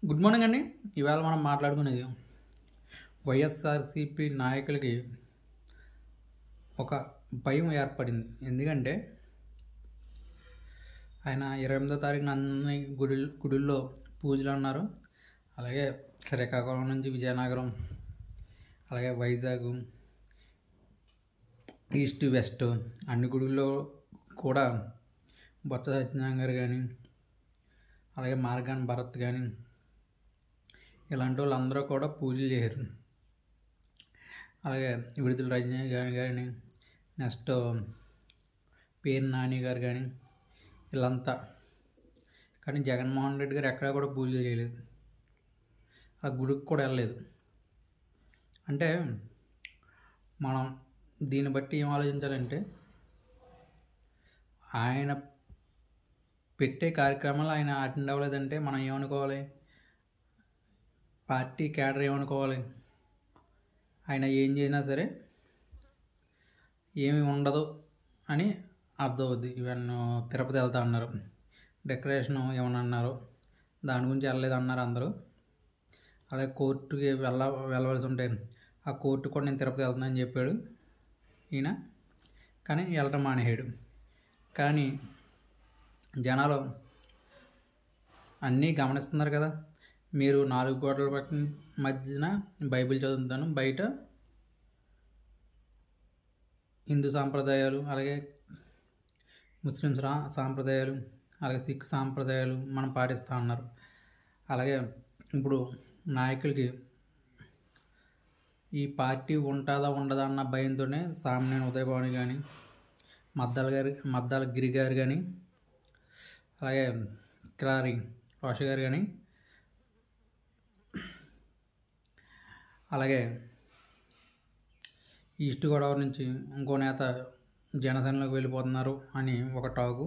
Good morning అండి. ఇవాళ మనం మాట్లాడుకునేది వైఎస్ఆర్సీపీ నాయకులకి ఒక భయం ఏర్పడింది. ఎందుకంటే ఆయన 28వ తారీఖున అన్ని గుడుల్లో పూజలు అన్నారు. అలాగే శ్రీకాకుళం నుంచి విజయనగరం, అలాగే వైజాగ్, ఈస్ట్ వెస్ట్ అన్ని గుడుల్లో కూడా బొత్స సత్యనారాయణ గారు కానీ, అలాగే మార్గాన్ భరత్ కానీ ఇలాంటి వాళ్ళందరూ కూడా పూజలు చేశారు. అలాగే విడుదల రజనీ గారు కానీ, నెక్స్ట్ పేరు నాని గారు కానీ వీళ్ళంతా. కానీ జగన్మోహన్ రెడ్డి గారు ఎక్కడా కూడా పూజలు చేయలేదు, ఆ గుడికి కూడా వెళ్ళలేదు. అంటే మనం దీన్ని బట్టి ఏం ఆలోచించాలంటే, ఆయన పెట్టే కార్యక్రమాలు ఆయన అటెండ్ అవ్వలేదంటే మనం ఏమనుకోవాలి? పార్టీ క్యాడర్ ఏమనుకోవాలి? ఆయన ఏం చేసినా సరే ఏమి ఉండదు అని అర్థం అవుద్ది. ఇవన్నీ తిరుపతి వెళ్తా అన్నారు, డెకరేషన్ ఏమన్నా అన్నారు, దాని గురించి వెళ్ళలేదు అన్నారు అందరూ. అలాగే కోర్టుకి వెళ్ళవలసి ఉంటే ఆ కోర్టు కూడా నేను తిరుపతి వెళ్తున్నానని చెప్పాడు ఈయన, కానీ వెళ్ళటం మానేసాడు. కానీ జనాలు అన్నీ గమనిస్తున్నారు కదా. మీరు 4 గోడల మధ్యన బైబిల్ చదువుతాను, బయట హిందూ సాంప్రదాయాలు, అలాగే ముస్లిమ్స్ సాంప్రదాయాలు, అలాగే సిక్ సాంప్రదాయాలు మనం పాటిస్తూ ఉన్నారు. అలాగే ఇప్పుడు నాయకులకి ఈ పార్టీ ఉంటుందా ఉండదా అన్న భయంతోనే సామినేని ఉదయభాను కానీ, మద్దాల గిరి గారు కానీ, అలాగే కిలారి రోష గారు కానీ, అలాగే ఈస్ట్ గోదావరి నుంచి ఇంకో నేత జనసేనలోకి వెళ్ళిపోతున్నారు అని ఒక టాకు.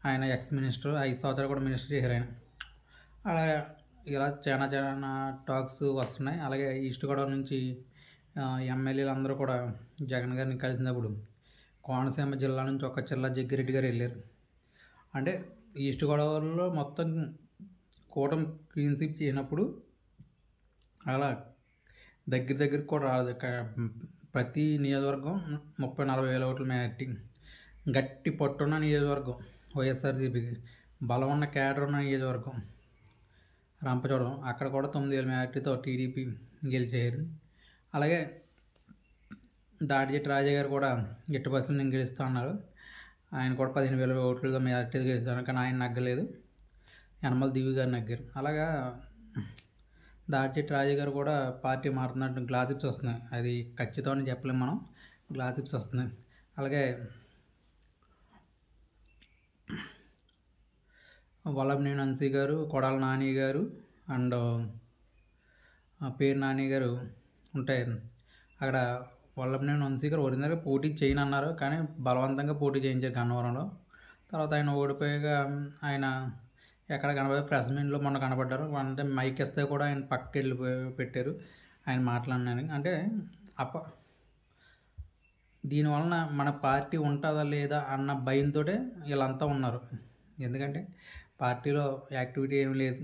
ఆయన ఎక్స్ మినిస్టర్, 5 సంవత్సరాలు కూడా మినిస్టర్ చేశారు ఆయన. అలాగే ఇలా చాలా టాక్స్ వస్తున్నాయి. అలాగే ఈస్ట్ గోదావరి నుంచి ఎమ్మెల్యేలు అందరూ కూడా జగన్ గారిని కలిసినప్పుడు కోనసీమ జిల్లా నుంచి ఒక చిల్లా జగ్గిరెడ్డి గారు వెళ్ళారు. అంటే ఈస్ట్ గోదావరిలో మొత్తం కూటమి క్లీన్ స్వీప్ చేసినప్పుడు అలా దగ్గరికి కూడా రాలేదు. ప్రతి నియోజకవర్గం 30-40 వేల ఓట్ల మెజార్టీ, గట్టి పట్టున్న నియోజకవర్గం వైఎస్ఆర్సీపీకి, బలం ఉన్న క్యాడర్ ఉన్న నియోజకవర్గం రంపచోడవరం, అక్కడ కూడా 9,000 మెజార్టీతో టీడీపీ గెలిచారు. అలాగే దాడిచెట్టి రాజా గారు కూడా ఎట్టి పరిస్థితులు నేను గెలుస్తూ ఉన్నారు. ఆయన కూడా 15,000 ఓట్లుగా మెజార్టీతో గెలుస్తాను, కానీ ఆయన నగ్గలేదు, యనమల దివి గారు నగ్గారు. అలాగా దాడిచెట్టి రాజా గారు కూడా పార్టీ మారుతున్నట్టు గ్లాసిప్స్ వస్తున్నాయి. అది ఖచ్చితం అని చెప్పలేము మనం, గ్లాసిప్స్ వస్తున్నాయి. అలాగే వల్లభనేని వంశీ గారు, కొడాల నాని గారు అండ్ పేరు నాని గారు ఉంటాయి. అక్కడ వల్లభనేని వంశీ గారు ఒరిజినల్గా పోటీ చేయను అన్నారు, కానీ బలవంతంగా పోటీ చేయించారు గన్నవరంలో. తర్వాత ఆయన ఓడిపోయాక ఆయన ఎక్కడ కనబడి ప్రెస్ మీట్లో మొన్న కనబడ్డారు. అంటే మైక్ ఇస్తే కూడా ఆయన పక్కకి వెళ్ళి పెట్టారు ఆయన మాట్లాడినానికి. అంటే దీనివలన మన పార్టీ ఉంటుందా లేదా అన్న భయంతో వీళ్ళంతా ఉన్నారు. ఎందుకంటే పార్టీలో యాక్టివిటీ ఏమి లేదు,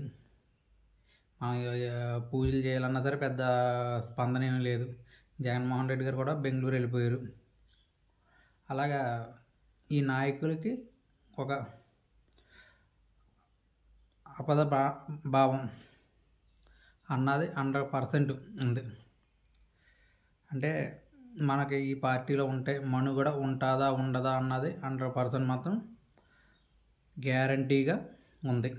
పూజలు చేయాలన్నా సరే పెద్ద స్పందన ఏమీ లేదు. జగన్మోహన్ రెడ్డి గారు కూడా బెంగళూరు వెళ్ళిపోయారు. అలాగా ఈ నాయకులకి ఒక అపద భావం అన్నది 100% ఉంది. అంటే మనకి ఈ పార్టీలో ఉంటే మనుగడ ఉంటుందా ఉండదా అన్నది 100% మాత్రం గ్యారంటీగా ఉంది.